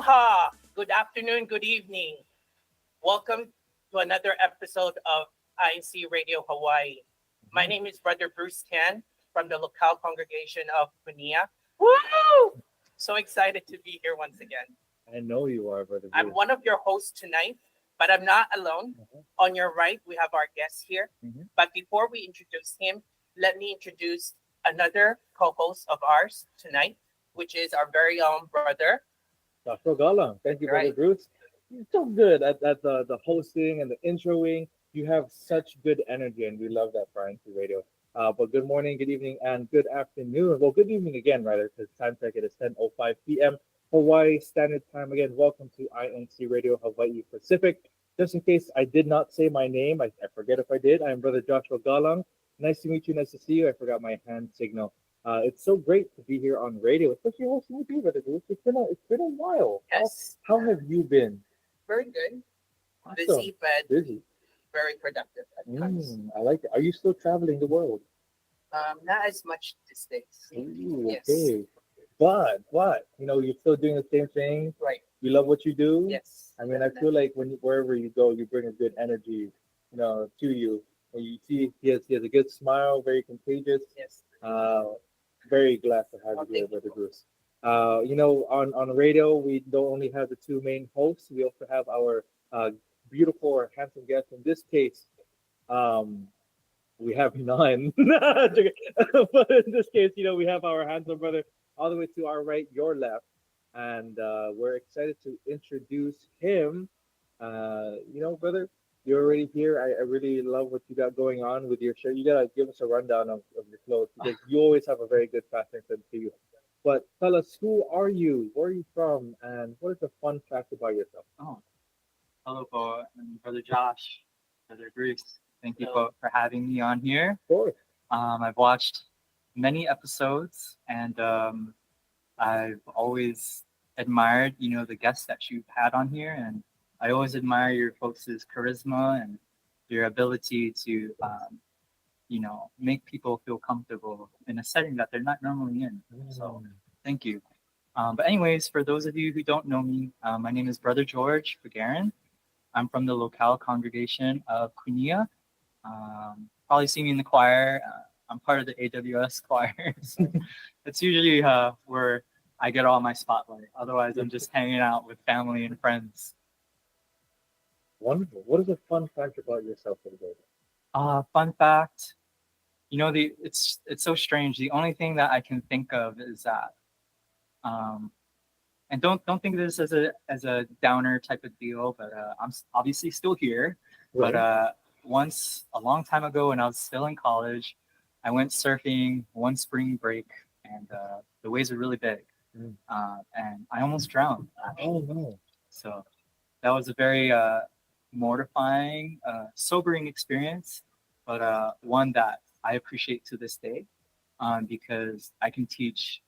Aloha! Good afternoon, good evening. Welcome to another episode of INCRadio Hawaii. My name is Brother Bruce Tan from the local congregation of Kunia. Woo! So excited to be here once again. I know you are, Brother I'm Bruce. one of your hosts tonight, but I'm not alone. On your right, we have our guest here. But before we introduce him, let me introduce another co-host of ours tonight, which is our very own brother. Dr. Galang. Thank you, Brother Right. Bruce. You're so good at the hosting and the introing. You have such good energy, and we love that for INC Radio. But good morning, good evening, and good afternoon. Well, good evening again, rather, because time check it is 10:05 p.m. Hawaii Standard Time. Again, welcome to INC Radio Hawaii Pacific. Just in case I did not say my name, I forget if I did. I'm Brother Joshua Galang. Nice to meet you. Nice to see you. I forgot my hand signal. It's so great to be here on radio, especially hosting with you, Brother Bruce. It's been a while. Yes. How have you been? Very good. Awesome. Busy, but Busy. very productive at times. I like it. Are you still traveling the world? Not as much these days. Ooh, Yes. okay. But you're still doing the same thing. Right. You love what you do. Yes. I mean, I feel like wherever you go, you bring a good energy, to you. And you see he has a good smile, very contagious. Yes. Very glad to have Oh, you here, thank you. Brother Bruce. On radio, we don't only have the two main hosts. We also have our beautiful or handsome guest. In this case, um, we have none. But in this case, we have our handsome brother all the way to our right, your left, and we're excited to introduce him. Brother, you're already here. I really love what you got going on with your shirt. You gotta give us a rundown of your clothes because you always have a very good fashion sense to you. But tell us, who are you? Where are you from? And what is a fun fact about yourself? Oh, hello, po, Brother Josh, Brother Bruce. Thank you Hello. for having me on here. Of course. I've watched many episodes, and I've always admired, the guests that you've had on here, and I always admire your folks' charisma and your ability to, make people feel comfortable in a setting that they're not normally in. So, thank you. But anyways, for those of you who don't know me, my name is Brother George Fagarin. I'm from the locale congregation of Kunia. Probably see me in the choir. I'm part of the AWS choir. So it's usually where I get all my spotlight. Otherwise, I'm just hanging out with family and friends. Wonderful. What is a fun fact about yourself, brother? Fun fact, it's so strange. The only thing that I can think of is that, and don't think of this as a downer type of deal, but I'm obviously still here. Right. But once a long time ago, when I was still in college, I went surfing one spring break, and the waves were really big, and I almost drowned. Oh no. So that was a very mortifying, sobering experience, but one that I appreciate to this day, because I can teach,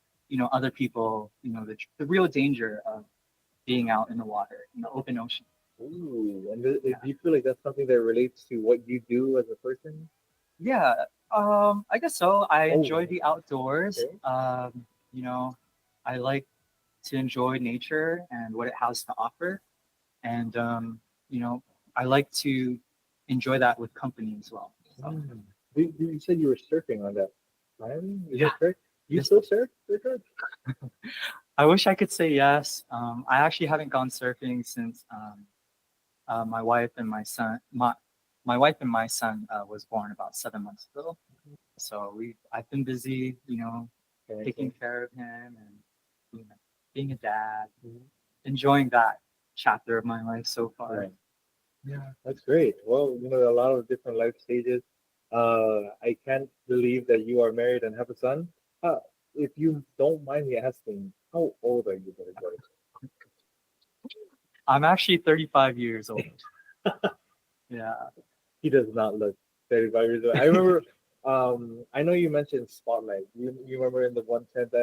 other people, the real danger of being out in the water, in the open ocean. Ooh, and do you feel like that's something that relates to what you do as a person? Yeah, I guess so. I Oh, enjoy the outdoors. okay. I like to enjoy nature and what it has to offer, and I like to enjoy that with company as well. So, You said you were surfing on that time? Is Yeah. that correct? You Yes. still surf? Richard? I wish I could say yes. I actually haven't gone surfing since my wife and my son. My wife and my son was born about 7 months ago. So I've been busy, Okay, taking okay. care of him and being a dad, Mhm. enjoying that chapter of my life so far. Right. Yeah, that's great. Well, a lot of different life stages. I can't believe that you are married and have a son. If you don't mind me asking, how old are you, Brother George? I'm actually 35 years old. Yeah. He does not look 35 years old. I remember, I know you mentioned Spotlight. You remember in the 110th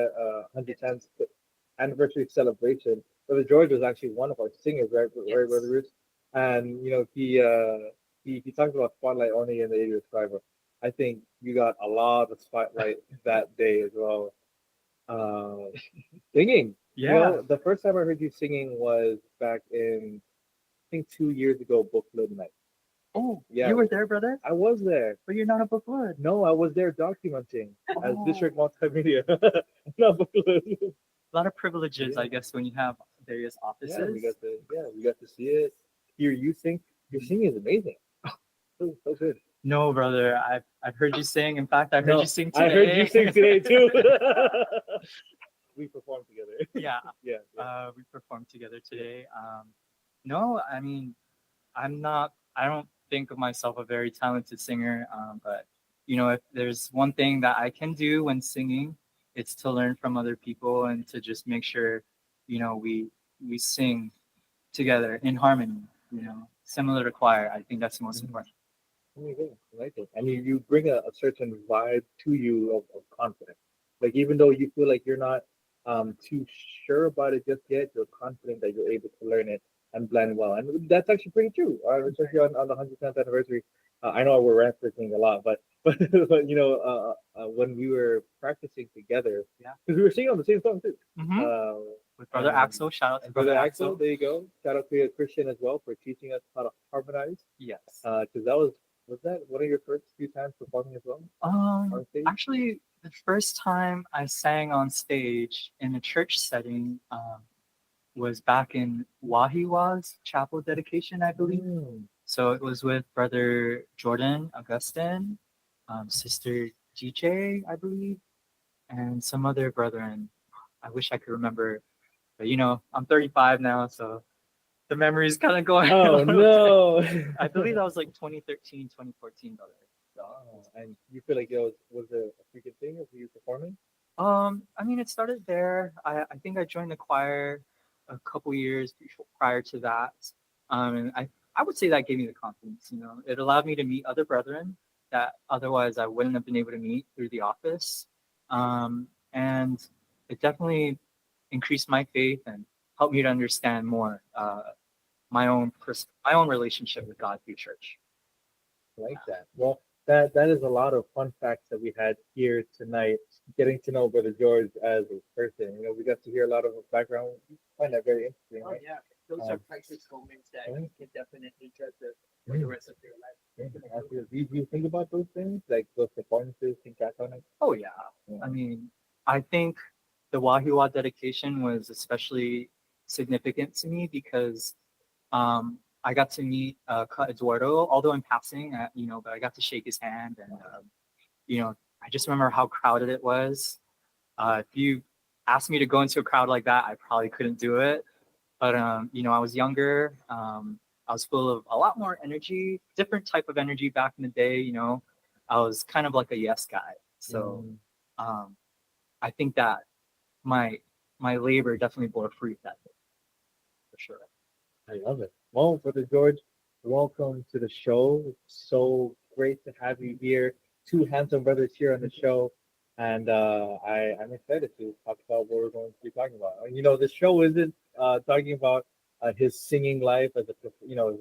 anniversary celebration, Brother George was actually one of our singers, right, right, Brother Yes. Bruce? And he talked about Spotlight only in the 80s Fiber. I think you got a lot of spotlight that day as well. Uh, Singing. You know, the first time I heard you singing was back in, I think 2 years ago, Book Club night. Oh, Yeah. you were there, brother? I was there. But you're not a book lord. No, I was there documenting as Oh. district multimedia. Not Book Club. A lot of privileges, Yeah. I guess, when you have various offices. We got to see it. Hear you sing. Your singing is amazing. So good. No, brother. I've heard you sing. In fact, I heard No, you sing today. I heard you sing today too. We performed together. Yeah. Yeah. We performed together today. No, I mean, I don't think of myself a very talented singer, but you know, if there's one thing that I can do when singing, it's to learn from other people and to just make sure, you know, we sing together in harmony, you know, similar to choir. I think that's the most important. Amazing. I like it. And you bring a certain vibe to you of confidence. Like even though you feel like you're not too sure about it just yet, you're confident that you're able to learn it and blend well. And that's actually pretty true. Especially on the 110th anniversary. I know we're referencing a lot, but you know, when we were practicing together, Yeah. because we were singing on the same song too. With Brother Axel, shout out to Brother Axel, there you go. Shout out to Christian as well for teaching us how to harmonize. Yes. Because was that one of your first few times performing as well? On stage? Actually, the first time I sang on stage in a church setting was back in Wahiwa's chapel dedication, I believe. So it was with Brother Jordan Augustine, Sister DJ, I believe, and some other brethren. I wish I could remember, but you know, I'm 35 now, so the memory's kind of going. Oh no! I believe that was like 2013, 2014, brother. So, and you feel like it was a freaking thing of you performing? I mean, it started there. I think I joined the choir a couple years prior to that, and I would say that gave me the confidence. You know, it allowed me to meet other brethren that otherwise I wouldn't have been able to meet through the office, and it definitely increased my faith and helped me to understand more my own relationship with God through church. I like that. Well, that is a lot of fun facts that we had here tonight. Getting to know Brother George as a person. You know, we got to hear a lot of his background. We find that very interesting. Oh Right? yeah, those are priceless moments that you can definitely treasure for the rest of your life. Do you think about those things, like those performances, think back on it? Oh yeah. I mean, I think the Wahiwa dedication was especially significant to me because I got to meet Eduardo, although in passing, you know, but I got to shake his hand, and you know, I just remember how crowded it was. If you asked me to go into a crowd like that, I probably couldn't do it. But you know, I was younger. I was full of a lot more energy, different type of energy back in the day. You know, I was kind of like a yes guy. So I think that my labor definitely bore fruit that day, for sure. I love it. Well, Brother George, welcome to the show. It's so great to have you here. Two handsome brothers here on the show. And I'm excited to talk about what we're going to be talking about. You know, the show isn't talking about his singing life as his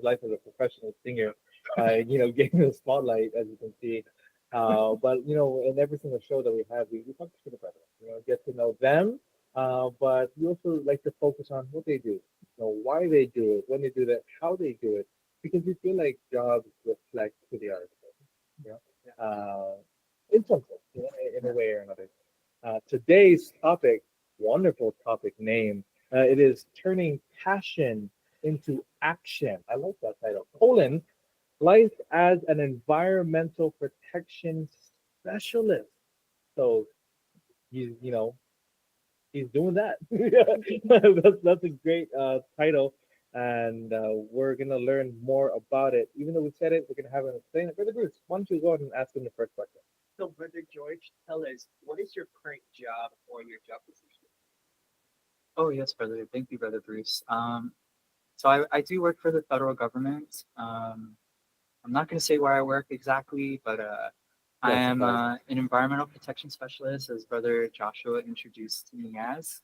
life as a professional singer. You know, getting the spotlight, as you can see. But you know, in every single show that we have, we talk to the brethren. You know, get to know them. But we also like to focus on what they do, you know, why they do it, when they do that, how they do it, because we feel like jobs reflect who they are. You know, in some sense, you know, in a way or another. Today's topic, wonderful topic name. It is turning passion into action. I like that title. Life as an environmental protection specialist. So you know, he's doing that. That's a great title, and we're gonna learn more about it. Even though we said it, we're gonna have him explain it. Brother Bruce, why don't you go ahead and ask him the first question? So, Brother George, tell us, what is your current job or your job position? Oh yes, brother. Thank you, Brother Bruce. So I do work for the federal government. I'm not going to say where I work exactly, but I am an environmental protection specialist, as Brother Joshua introduced me as.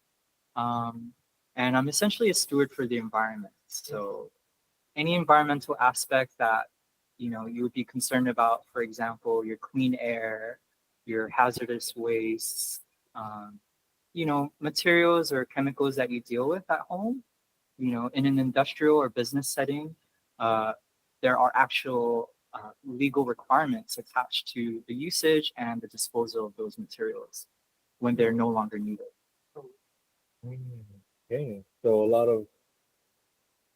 And I'm essentially a steward for the environment. So any environmental aspect that you would be concerned about, for example, your clean air, your hazardous wastes, materials or chemicals that you deal with at home, in an industrial or business setting, there are actual legal requirements attached to the usage and the disposal of those materials when they're no longer needed. Okay, so a lot of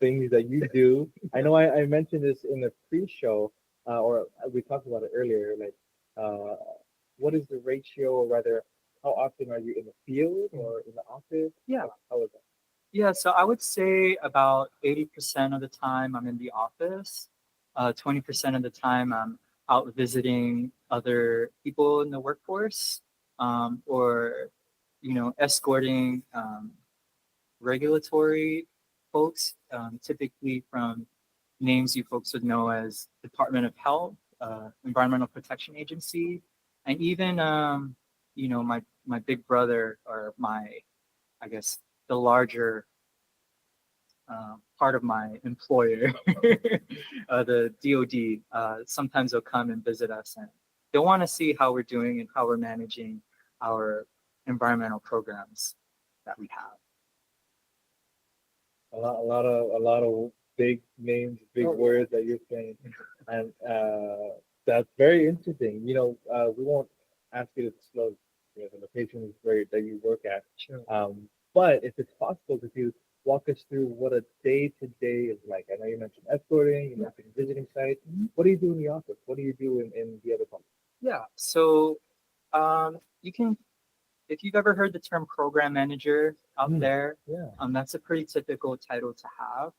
things that you do. I know I mentioned this in the pre-show, or we talked about it earlier. Like, what is the ratio, or rather, how often are you in the field or in the office? Yeah. How is that? Yeah, so I would say about 80% of the time I'm in the office. 20% of the time I'm out visiting other people in the workforce, or, escorting regulatory folks, typically from names you folks would know as Department of Health, Environmental Protection Agency, and even, my big brother, or I guess, the larger part of my employer, the DoD. Sometimes they'll come and visit us, and they'll want to see how we're doing and how we're managing our environmental programs that we have. A lot of big names, big words that you're saying, and that's very interesting. We won't ask you to disclose the locations where that you work at. Sure. But if it's possible, could you walk us through what a day-to-day is like? I know you mentioned escorting, you mentioned visiting sites. What do you do in the office? What do you do in the other company? Yeah. So you can, if you've ever heard the term program manager out there, that's a pretty typical title to have.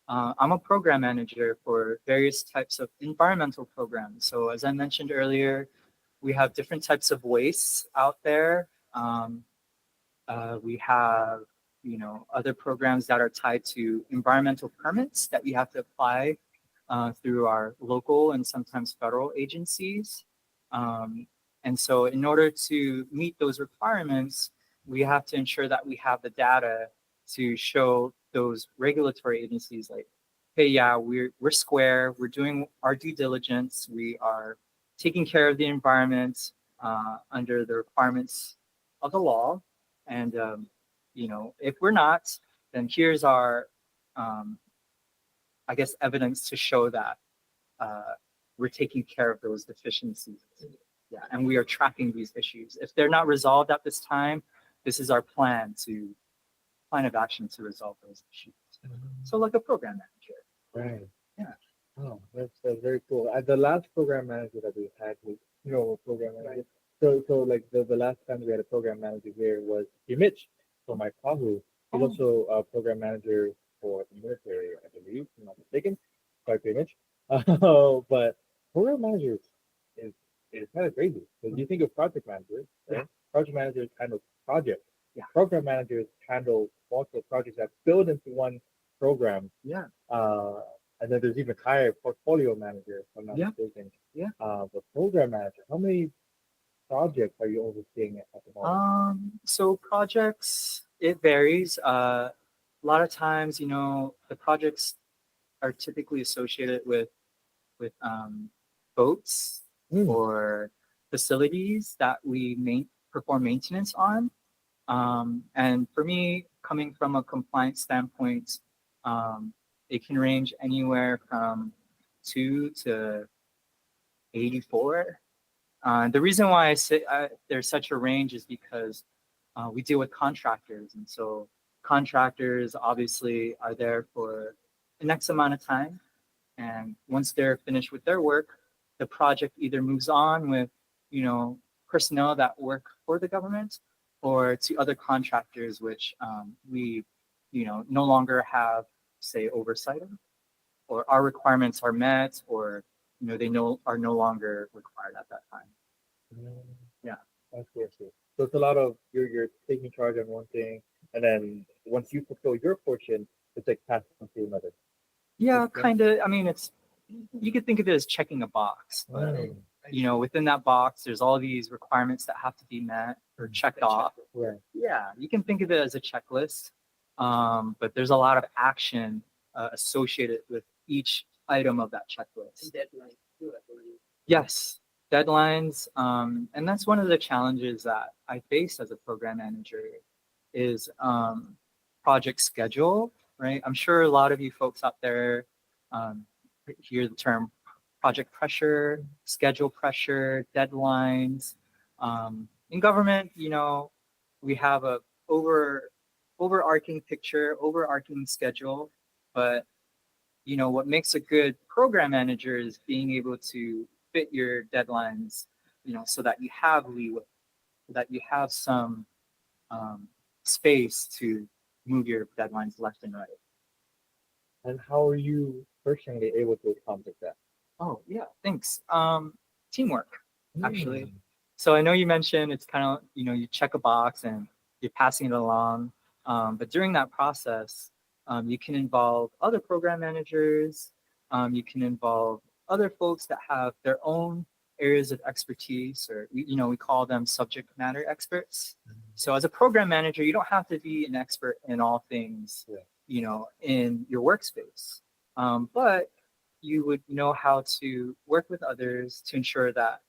I'm a program manager for various types of environmental programs. So as I mentioned earlier, we have different types of wastes out there. We have, other programs that are tied to environmental permits that we have to apply through our local and sometimes federal agencies. And so in order to meet those requirements, we have to ensure that we have the data to show those regulatory agencies like, hey, yeah, we're square, we're doing our due diligence, we are taking care of the environment under the requirements of the law. And, if we're not, then here's our, evidence to show that we're taking care of those deficiencies. Yeah, and we are tracking these issues. If they're not resolved at this time, this is our plan of action to resolve those issues. So like a program manager. Right. Yeah. Oh, that's very cool. The last program manager that we had was, a program manager. So like the last time we had a program manager here was Mitch from my Pahu. He's also a program manager for the military, I believe, if I'm not mistaken. Sorry, Mitch. But program managers is kind of crazy because you think of project managers, right? Project managers handle projects. Yeah. Program managers handle multiple projects that build into one program. Yeah. And then there's even higher portfolio manager, if I'm not mistaken. Yeah. But program manager, how many projects are you overseeing at the moment? So projects, it varies. A lot of times, the projects are typically associated with boats or facilities that we perform maintenance on. And for me, coming from a compliance standpoint, it can range anywhere from 2 to 84. The reason why I say there's such a range is because we deal with contractors. And so contractors obviously are there for an X amount of time. And once they're finished with their work, the project either moves on with, personnel that work for the government or to other contractors, which we, no longer have, say, oversight of, or our requirements are met, or, they are no longer required at that time. Yeah. I see. So it's a lot of you're taking charge on one thing, and then once you fulfill your portion, it's like passed on to another. Yeah, kind of. I mean, you could think of it as checking a box, but within that box, there's all these requirements that have to be met or checked off. Right. Yeah, you can think of it as a checklist, but there's a lot of action associated with each item of that checklist. Yes, deadlines, and that's one of the challenges that I face as a program manager is project schedule, right? I'm sure a lot of you folks out there um, hear the term project pressure, schedule pressure, deadlines. In government, we have a overarching picture, overarching schedule, but what makes a good program manager is being able to fit your deadlines, so that you have leeway, so that you have some um, space to move your deadlines left and right. And how are you personally able to accomplish that? Oh yeah, thanks. Teamwork, actually. Mm. So I know you mentioned it's kind of, you check a box and you're passing it along. But during that process, you can involve other program managers. You can involve other folks that have their own areas of expertise, or we call them subject matter experts. So as a program manager, you don't have to be an expert in all things, in your workspace. But you would know how to work with others to ensure that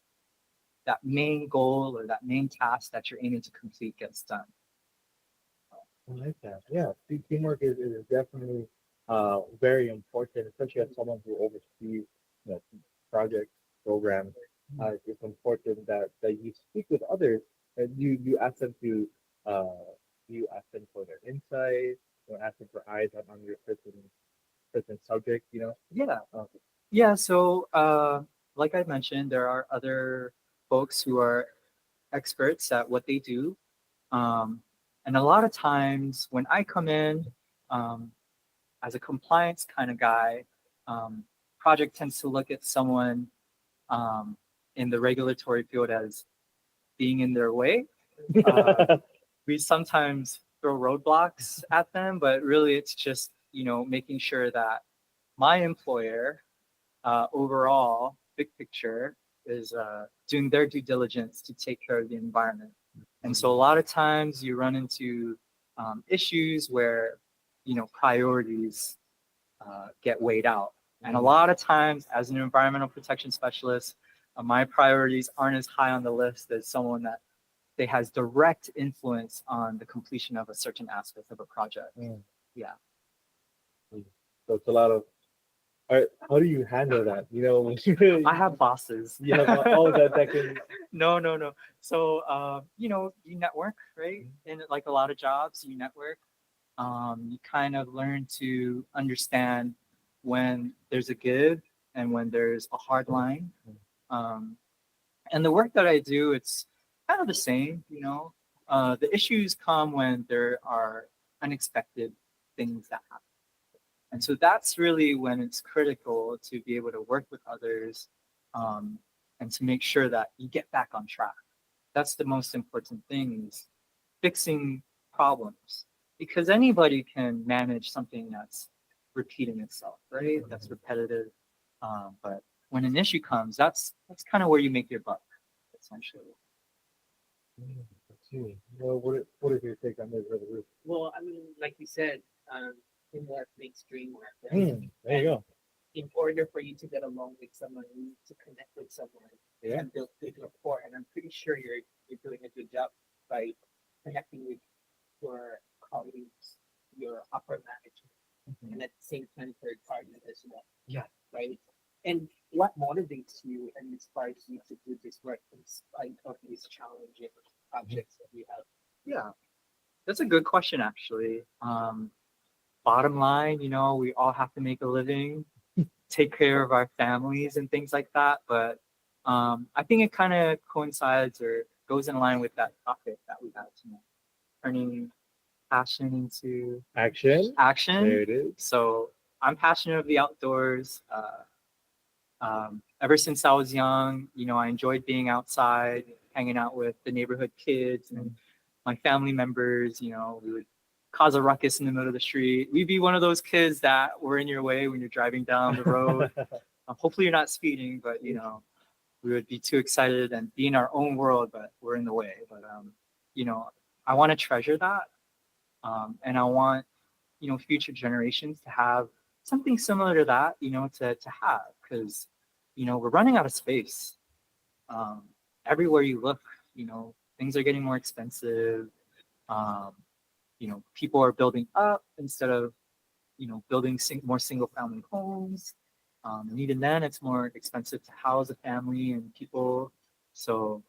that main goal or that main task that you're aiming to complete gets done. I like that. Yeah, teamwork is definitely very important, especially as someone who oversees projects, programs. It's important that you speak with others and you ask them to you ask them for their insight, ask them for eyes on your certain subject. Yeah. Uh, Yeah. So, like I mentioned, there are other folks who are experts at what they do. Um, and a lot of times when I come in um, as a compliance kind of guy, um, project tends to look at someone um, in the regulatory field as being in their way. We sometimes throw roadblocks at them, but really it's just, making sure that my employer overall, big picture, is doing their due diligence to take care of the environment. And so a lot of times you run into issues where, priorities get weighed out. And a lot of times, as an environmental protection specialist, my priorities aren't as high on the list as someone that they has direct influence on the completion of a certain aspect of a project. Mm. Yeah. So it's a lot of. All right, how do you handle that? I have bosses. You have all that can. No, no, no. So, you network, right? In like a lot of jobs, you network. You kind of learn to understand when there's a give and when there's a hard line. Um, and the work that I do, it's kind of the same, The issues come when there are unexpected things that happen. And so that's really when it's critical to be able to work with others um, and to make sure that you get back on track. That's the most important thing is fixing problems because anybody can manage something that's repeating itself, right? That's repetitive. But when an issue comes, that's kind of where you make your buck, essentially. Let's see. Well, what is your take on this, Brother Ruth? Well, I mean, like you said, teamwork makes dream work, right? There you go. In order for you to get along with someone, you need to connect with someone Yeah. and build good rapport. And I'm pretty sure you're doing a good job by connecting with your colleagues, your upper management, and at the same time third parties as well. Yeah. Right. And what motivates you and inspires you to do this work in spite of these challenging projects that we have? Yeah, that's a good question, actually. Bottom line, we all have to make a living, take care of our families and things like that. But I think it kind of coincides or goes in line with that topic that we had tonight, turning passion into Action. action. There it is. So I'm passionate of the outdoors. Ever since I was young, I enjoyed being outside, hanging out with the neighborhood kids and my family members. We would cause a ruckus in the middle of the street. We'd be one of those kids that were in your way when you're driving down the road. Hopefully you're not speeding, but we would be too excited and be in our own world, but we're in the way. But I want to treasure that, and I want future generations to have something similar to that, to have because we're running out of space. everywhere you look, things are getting more expensive. Um, people are building up instead of, building more single family homes. And even then, it's more expensive to house a family and people. So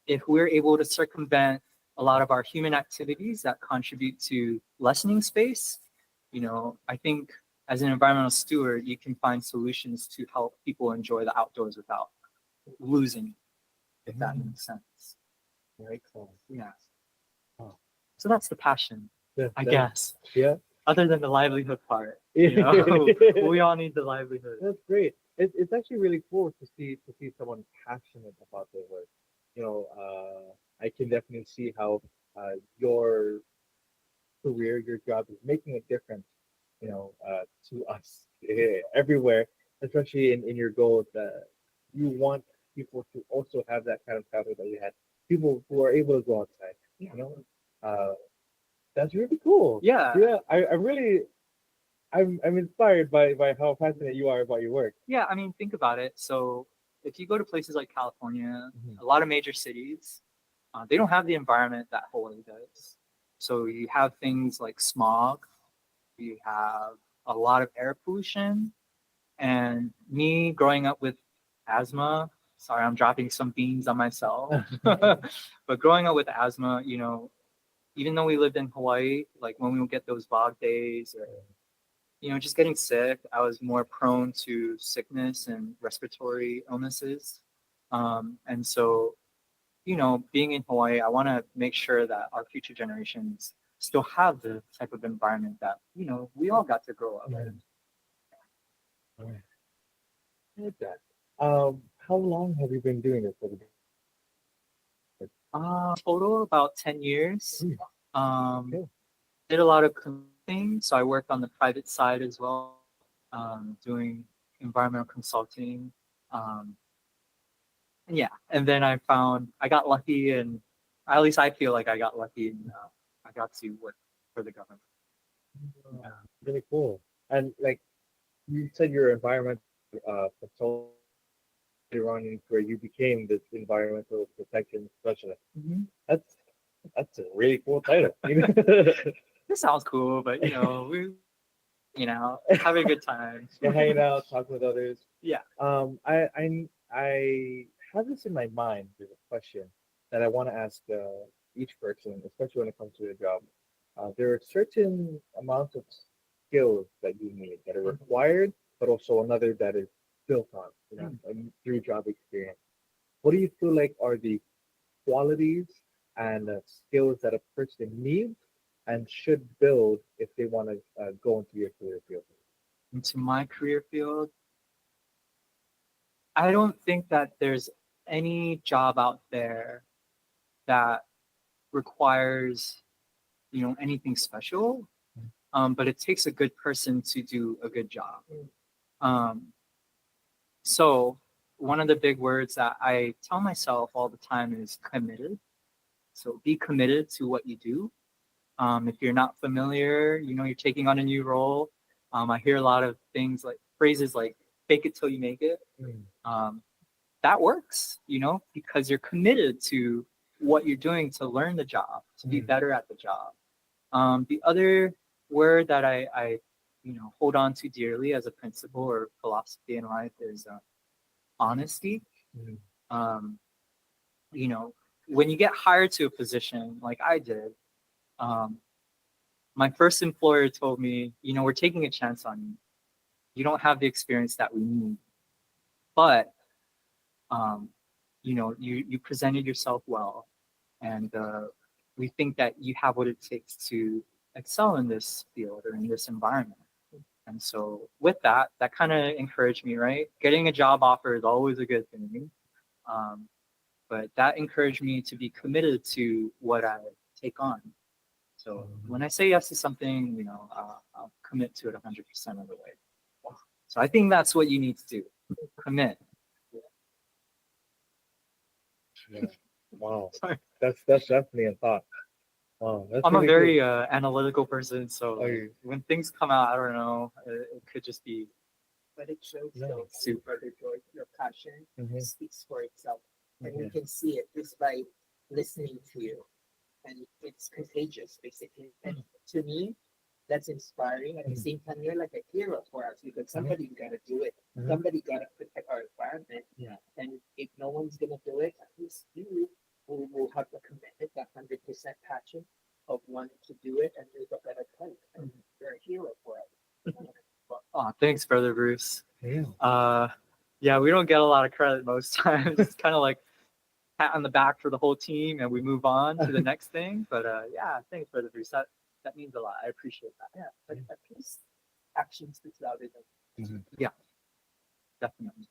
if we're able to circumvent a lot of our human activities that contribute to lessening space, I think as an environmental steward, you can find solutions to help people enjoy the outdoors without losing, if that makes sense. Very cool. Yeah. Oh. So that's the passion, Yeah, I guess. Yeah. Other than the livelihood part, we all need the livelihood. That's great. It's actually really cool to see someone passionate about their work. I can definitely see how your career, your job is making a difference, to us everywhere, especially in your goals that you want people to also have that kind of childhood that you had. People who are able to go outside, uh, that's really cool. Yeah. Yeah, I'm inspired by how passionate you are about your work. Yeah, I mean, think about it. So if you go to places like California, Mhm. a lot of major cities, they don't have the environment that Hawaii does. So you have things like smog, you have a lot of air pollution, and me growing up with asthma, sorry, I'm dropping some beans on myself, but growing up with asthma, even though we lived in Hawaii, like when we would get those fog days or just getting sick, I was more prone to sickness and respiratory illnesses. And so, being in Hawaii, I want to make sure that our future generations still have the type of environment that, we all got to grow up in. Alright. I like that. How long have you been doing this? Total about 10 years. Okay. Did a lot of consulting. So I worked on the private side as well, doing environmental consulting. Um, and yeah, and then I got lucky, and at least I feel like I got lucky, and I got to work for the government. Yeah. Really cool. And like you said, your environmental consultant later on in where you became this environmental protection specialist. Mhm. That's that's a really cool title. This sounds cool, but having a good time. You're hanging out, talking with others. Yeah. I have this in my mind. There's a question that I want to ask each person, especially when it comes to a job. There are certain amounts of skills that you need that are required, but also another that is built on, through job experience. What do you feel like are the qualities and skills that a person needs and should build if they want to go into your career field? Into my career field, I don't think that there's any job out there that requires, anything special. But it takes a good person to do a good job. So one of the big words that I tell myself all the time is committed. So be committed to what you do. If you're not familiar, you're taking on a new role. I hear a lot of things like phrases like fake it till you make it. That works, because you're committed to what you're doing to learn the job, to be better at the job. The other word that I hold on to dearly as a principle or philosophy in life is honesty. Um, when you get hired to a position like I did, my first employer told me, we're taking a chance on you. You don't have the experience that we need, but you presented yourself well, and we think that you have what it takes to excel in this field or in this environment. And so with that kind of encouraged me, right? Getting a job offer is always a good thing. But that encouraged me to be committed to what I take on. So when I say yes to something, I'll commit to it 100% of the way. So I think that's what you need to do. Commit. Yeah. Wow. Sorry. That's definitely a thought. Wow. That's I'm a really very cool. analytical person, so Oh, you- when things come out, I don't know, it could just be. But it shows Yeah. though, Super. Brother George, your passion Mhm. speaks for itself. and we can see it just by listening to you. And it's contagious, basically. And to me, that's inspiring. At the same time, you're like a hero for us because somebody got to do it. Somebody got to protect our environment. Yeah. And if no one's going to do it, at least you will have the commitment, that 100% passion of wanting to do it and make a better place. And you're a hero for us. Oh, thanks, Brother Bruce. Yeah. Yeah, we don't get a lot of credit most times. It's kind of like pat on the back for the whole team, and we move on to the next thing. But yeah, thanks, Brother Bruce. That means a lot. I appreciate that. Yeah, but at least action speaks louder than Definitely.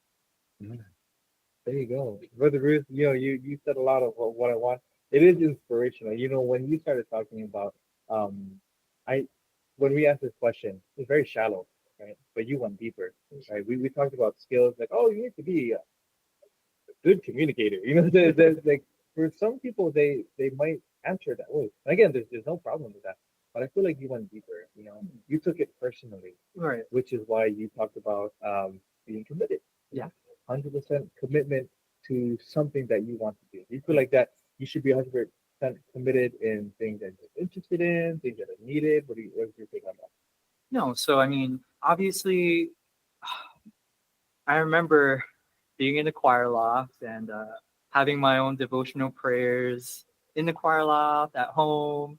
There you go, Brother Ruth. You said a lot of what I want. It is inspirational. When you started talking about, I when we asked this question, it's very shallow, right? But you went deeper, right? We talked about skills like, oh, you need to be a good communicator. There's like for some people they might answer that way. And again, there's no problem with that. But I feel like you went deeper. You took it personally, Right. which is why you talked about being committed. Yeah. 100% commitment to something that you want to do. You feel like that you should be 100% committed in things that you're interested in, things that are needed. What's your take on that? No, so I mean, obviously, I remember being in the choir loft and having my own devotional prayers in the choir loft at home,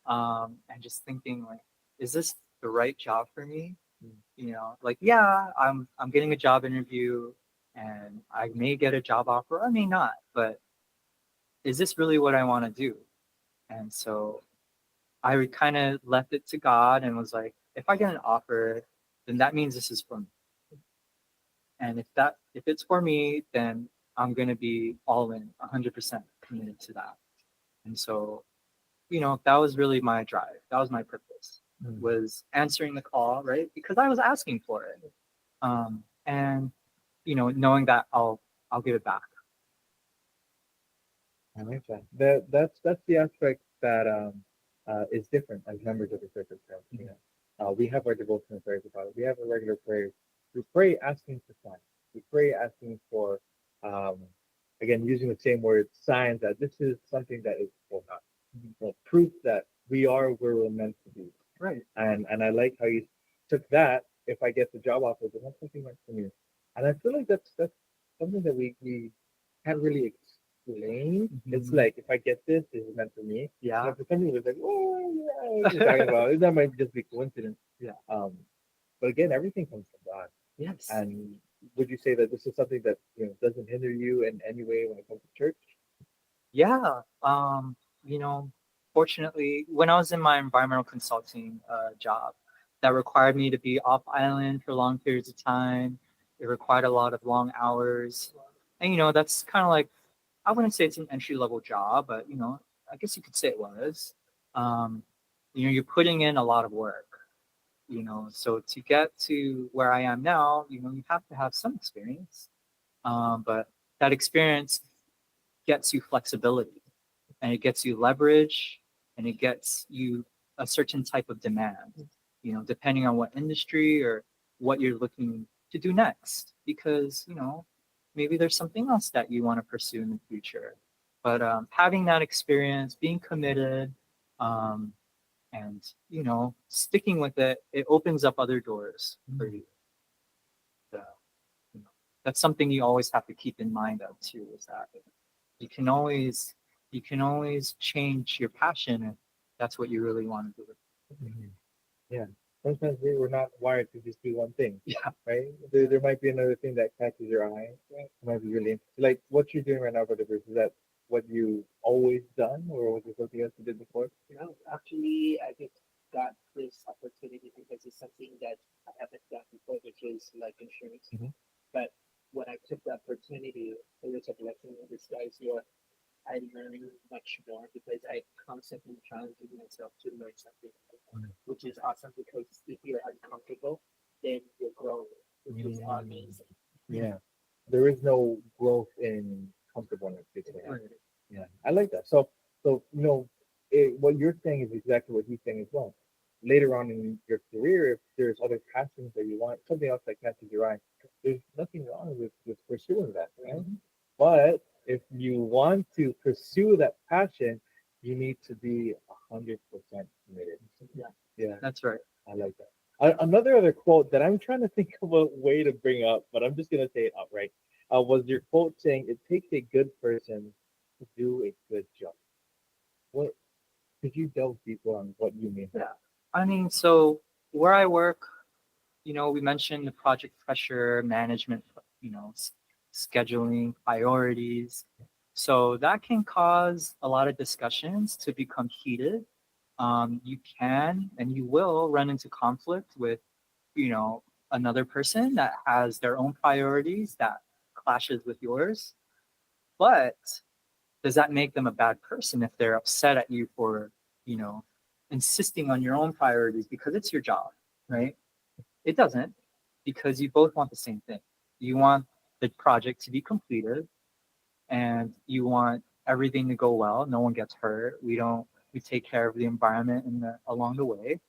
and just thinking like, is this the right job for me? Like, yeah, I'm getting a job interview, and I may get a job offer, or I may not, but is this really what I want to do? And so I kind of left it to God and was like, if I get an offer, then that means this is for me. And if it's for me, then I'm gonna be all in, 100% committed to that. And so, that was really my drive. That was my purpose, was answering the call, right? Because I was asking for it, and knowing that I'll give it back. I like that. That's the aspect that is different as members of the church of Christ. We have our devotional prayers about it. We have our regular prayers. We pray asking for signs. We pray asking for, again, using the same word, signs that this is something that is for God. Proof that we are where we're meant to be. Right. And I like how you took that. If I get the job offer, then that's something meant for me. And I feel like that's something that we can't really explain. It's like if I get this is meant for me. Yeah. And for some people, it's like, oh yeah, what are you talking about? That might just be coincidence. Yeah. But again, everything comes from God. Yes. And would you say that this is something that doesn't hinder you in any way when it comes to church? Yeah. Fortunately, when I was in my environmental consulting job, that required me to be off island for long periods of time. It required a lot of long hours. And, that's kind of like, I wouldn't say it's an entry level job, but, I guess you could say it was. You're putting in a lot of work, so to get to where I am now, you have to have some experience. But that experience gets you flexibility, and it gets you leverage, and it gets you a certain type of demand, depending on what industry or what you're looking to do next, because, maybe there's something else that you want to pursue in the future. But having that experience, being committed, and, sticking with it, it opens up other doors for you. So, that's something you always have to keep in mind of too, is that you can always change your passion if that's what you really want to do. Yeah. Sometimes we were not wired to just do one thing. Yeah. Right? There might be another thing that catches your eye. It might be really interesting. Like what you're doing right now, Brother Bruce, is that what you always done, or was it something else you did before? No, actually, I think got this opportunity because it's something that I haven't done before, which is life insurance. But when I took the opportunity, it was a blessing in disguise. I learned much more because I constantly challenging myself to learn something, which is awesome because if you're uncomfortable, then you're growing, which is amazing. Yeah. There is no growth in comfortableness. Right. Yeah. I like that. So what you're saying is exactly what he's saying as well. Later on in your career, if there's other passions that you want, something else that catches your eye, there's nothing wrong with pursuing that, right? But if you want to pursue that passion, you need to be 100% committed. Yeah. Yeah, That's right. I like that. Another other quote that I'm trying to think of a way to bring up, but I'm just gonna say it outright. Was your quote saying it takes a good person to do a good job? What could you delve deeper on what you mean? Yeah. I mean, so where I work, we mentioned the project pressure management, scheduling, priorities. So that can cause a lot of discussions to become heated. You can and you will run into conflict with, another person that has their own priorities that clashes with yours. But does that make them a bad person if they're upset at you for, you know, insisting on your own priorities because it's your job, right? It doesn't, because you both want the same thing. You want the project to be completed and you want everything to go well. No one gets hurt. We take care of the environment along the way.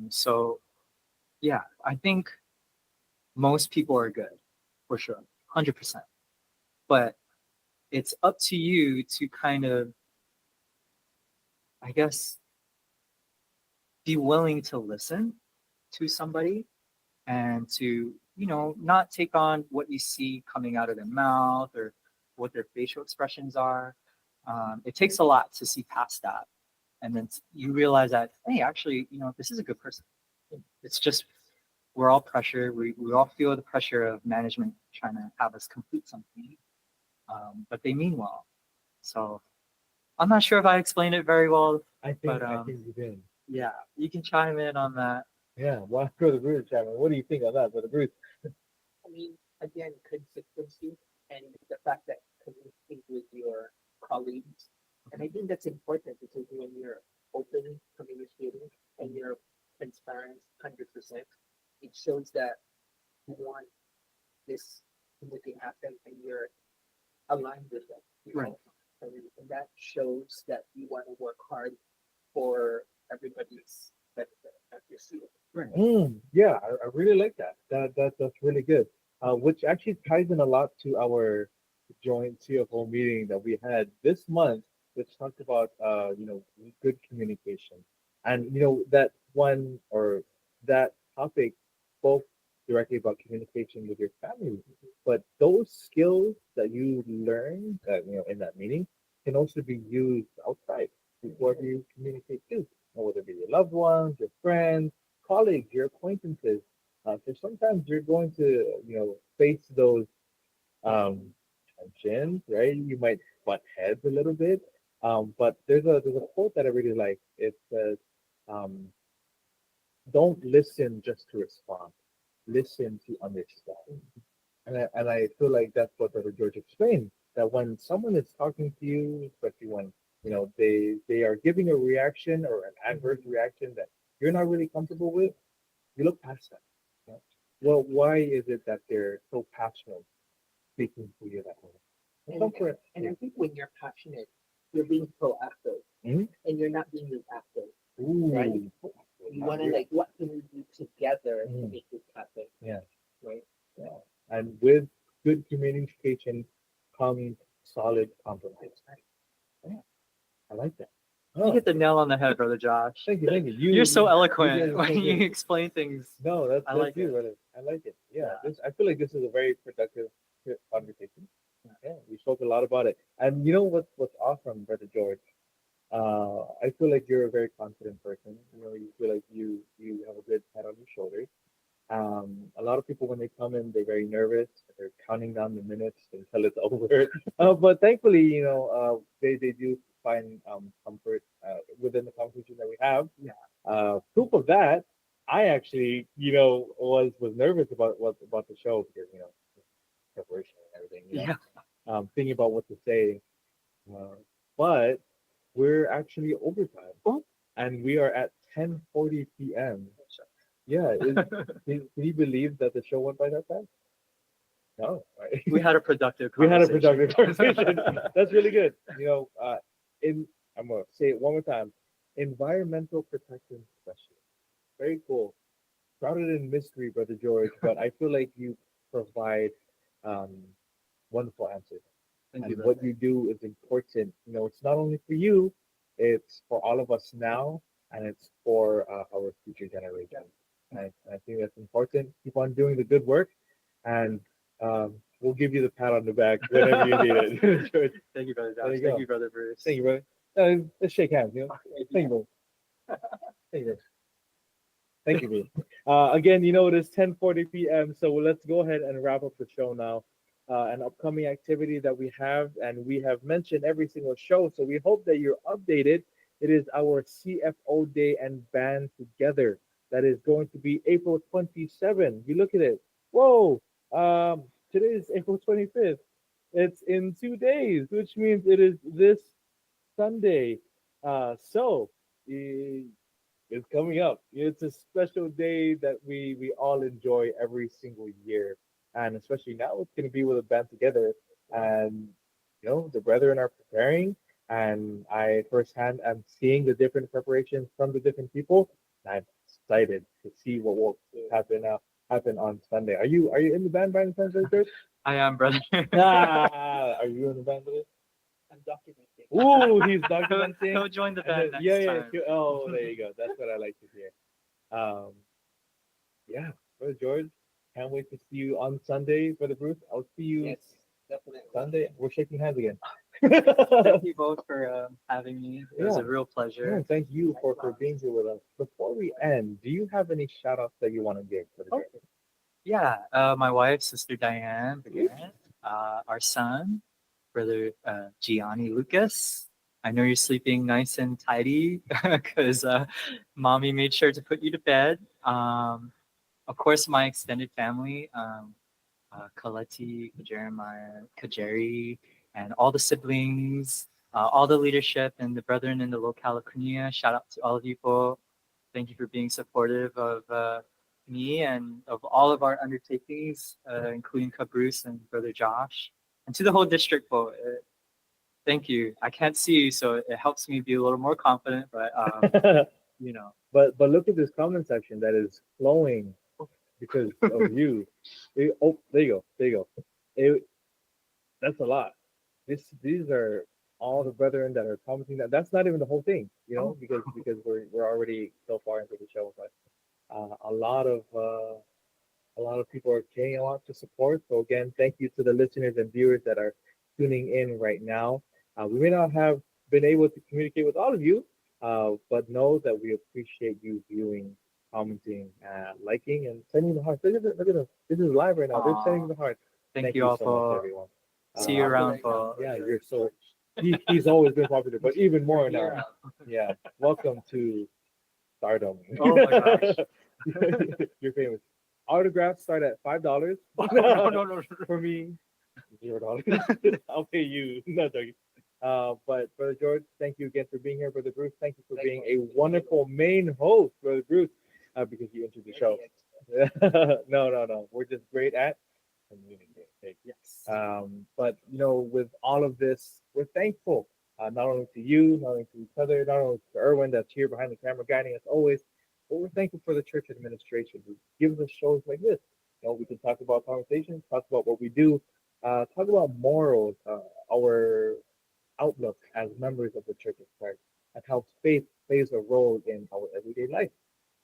So yeah, I think most people are good for sure, 100%. But it's up to you to kind of, I guess, be willing to listen to somebody and to, not take on what you see coming out of their mouth or what their facial expressions are. It takes a lot to see past that. And then you realize that, hey, actually, this is a good person. It's just, we're all pressured. We all feel the pressure of management trying to have us complete something, but they mean well. So I'm not sure if I explained it very well, but I think you did. yeah, you can chime in on that. Yeah, well, Brother Bruce, Chapman, what do you think of that, Brother Bruce? I mean, again, consistency and the fact that communicate with your colleagues. And I think that's important because when you're open communicating and you're transparent 100%, it shows that you want this to happen and you're aligned with them. Right. And that shows that you want to work hard for everybody's benefit, not just you. Yeah, I really like that. That's really good. Which actually ties in a lot to our joint CFO meeting that we had this month, which talked about good communication, and that one or that topic spoke directly about communication with your family. But those skills that you learn, in that meeting, can also be used outside with whoever you communicate to, whether it be your loved ones, your friends, colleagues, your acquaintances. So sometimes you're going to, face those tensions, right? You might butt heads a little bit. But there's a quote that I really like. It says, um, "Don't listen just to respond. Listen to understand." And I feel like that's what Brother George explained. That when someone is talking to you, especially when they are giving a reaction or an adverse reaction that you're not really comfortable with, you look past that. You know? Well, why is it that they're so passionate speaking to you that way? And I think when you're passionate, you're being proactive Mhm. and you're not being reactive. Ooh, Right. You want to like, what can we do together to Mhm. make this happen? Yeah. Right. Yeah. And with good communication comes solid compromise. Yeah, I like that. You hit the nail on the head, brother Josh. Thank you, thank you. You're so you eloquent did it when so you good. explain things. No, that's I like you, it. brother. I like it. Yeah, Yeah. I feel like this is a very productive conversation. Yeah, we spoke a lot about it. And you know what's awesome, brother George? I feel like you're a very confident person. You feel like you have a good head on your shoulders. A lot of people when they come in, they're very nervous. They're counting down the minutes until it's over. But thankfully, they do find comfort within the conversation that we have. Yeah. Proof of that, I actually, was nervous about the show because preparation and everything. Yeah. Thinking about what to say. Uh, but we're actually overtime, Oh. and we are at 10:40 p.m. Yeah, can you believe that the show went by that fast? No, right? We had a productive We had a conversation. productive conversation. That's really good. In I'm gonna say it one more time. Environmental protection specialist. Very cool. Shrouded in mystery, Brother George, but I feel like you provide um, wonderful answers. Thank and you, what brother. you do is important. It's not only for you, it's for all of us now, and it's for our future generation. And I think that's important. Keep on doing the good work, and we'll give you the pat on the back whenever you need it. George, Thank you, brother there Josh. you go. Thank you, brother Bruce. Thank you, brother. Let's shake hands. Thank you, brother. Thank you. Thank you, Bruce. Again, it is 10:40 p.m. So let's go ahead and wrap up the show now. An upcoming activity that we have, and we have mentioned every single show. So we hope that you're updated. It is our CFO Day and Band Together. That is going to be April 27. You look at it. Whoa! Today is April 25th. It's in 2 days, which means it is this Sunday. So it's coming up. It's a special day that we all enjoy every single year, and especially now it's going to be with a band together, and the brethren are preparing, and I firsthand am seeing the different preparations from the different people, and I'm excited to see what will happen on Sunday. Are you in the band by any chance, Church? I am, brother. Are you in the band with it? I'm documenting. Ooh, he's He'll documenting. join the And band then- next yeah, time. Oh, there you go. That's what I like to hear. Um, yeah, Brother George, can't wait to see you on Sunday, Brother Bruce. I'll see you Yes, definitely. Sunday. We're shaking hands again. Thank you both for having me. It was Yeah. a real pleasure. No, thank you for being here with us. Before we end, do you have any shout outs that you want to give, Brother George? Yeah, my wife, Sister Diane, again, our son, Brother Gianni Lucas. I know you're sleeping nice and tidy because mommy made sure to put you to bed. Of course, my extended family, Kaleti, Jeremiah, Kajeri, and all the siblings, all the leadership and the brethren in the locale of Kunia. Shout out to all of you po. Thank you for being supportive of me and of all of our undertakings, including Bruce and Brother Josh, and to the whole district po. Thank you. I can't see you, so it helps me be a little more confident, but you know. But look at this comment section that is flowing because of you. There you go. There you go. That's a lot. These are all the brethren that are commenting. That's not even the whole thing, because we're already so far into the show. But a lot of people are paying a lot to support. So again, thank you to the listeners and viewers that are tuning in right now. We may not have been able to communicate with all of you, but know that we appreciate you viewing, commenting, liking, and sending the hearts. Look at them. This is live right now. They're sending the hearts. Thank you all so much, for everyone. see you around for Yeah, you're so. He's always been popular, but even more now. Yeah. Welcome to stardom. Oh my gosh. You're famous. Autographs start at $5. no. For me, $0. I'll pay you. No, joking. But Brother George, thank you again for being here. Brother Bruce, thank you for being a wonderful main host, Brother Bruce, because you entered the show. No. We're just great at communicating. Yes. But with all of this, we're thankful not only to you, not only to each other, not only to Erwin that's here behind the camera guiding us always, but we're thankful for the church administration who gives us shows like this. We can talk about conversations, talk about what we do, talk about morals, our outlook as members of the Church of Christ, and how faith plays a role in our everyday life.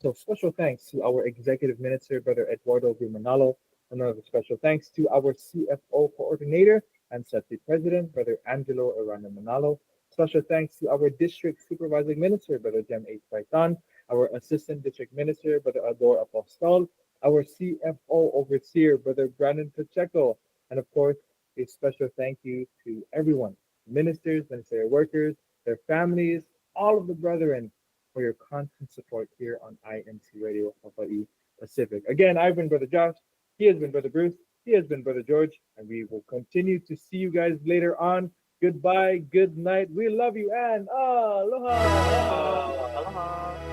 So special thanks to our executive minister, Brother Eduardo Gumanalo. Another special thanks to our CFO coordinator and CEBSI president, Brother Angelo Arana Manalo. Special thanks to our district supervising minister, Brother Jem H. Paitan, our assistant district minister, Brother Ador Apostol, our CFO overseer, Brother Brandon Pacheco, and of course, a special thank you to everyone, ministers, ministerial workers, their families, all of the brethren, for your constant support here on INCRadio Hawaii Pacific. Again, I've been Brother Josh. He has been Brother Bruce. He has been Brother George. And we will continue to see you guys later on. Goodbye. Good night. We love you and aloha. Aloha.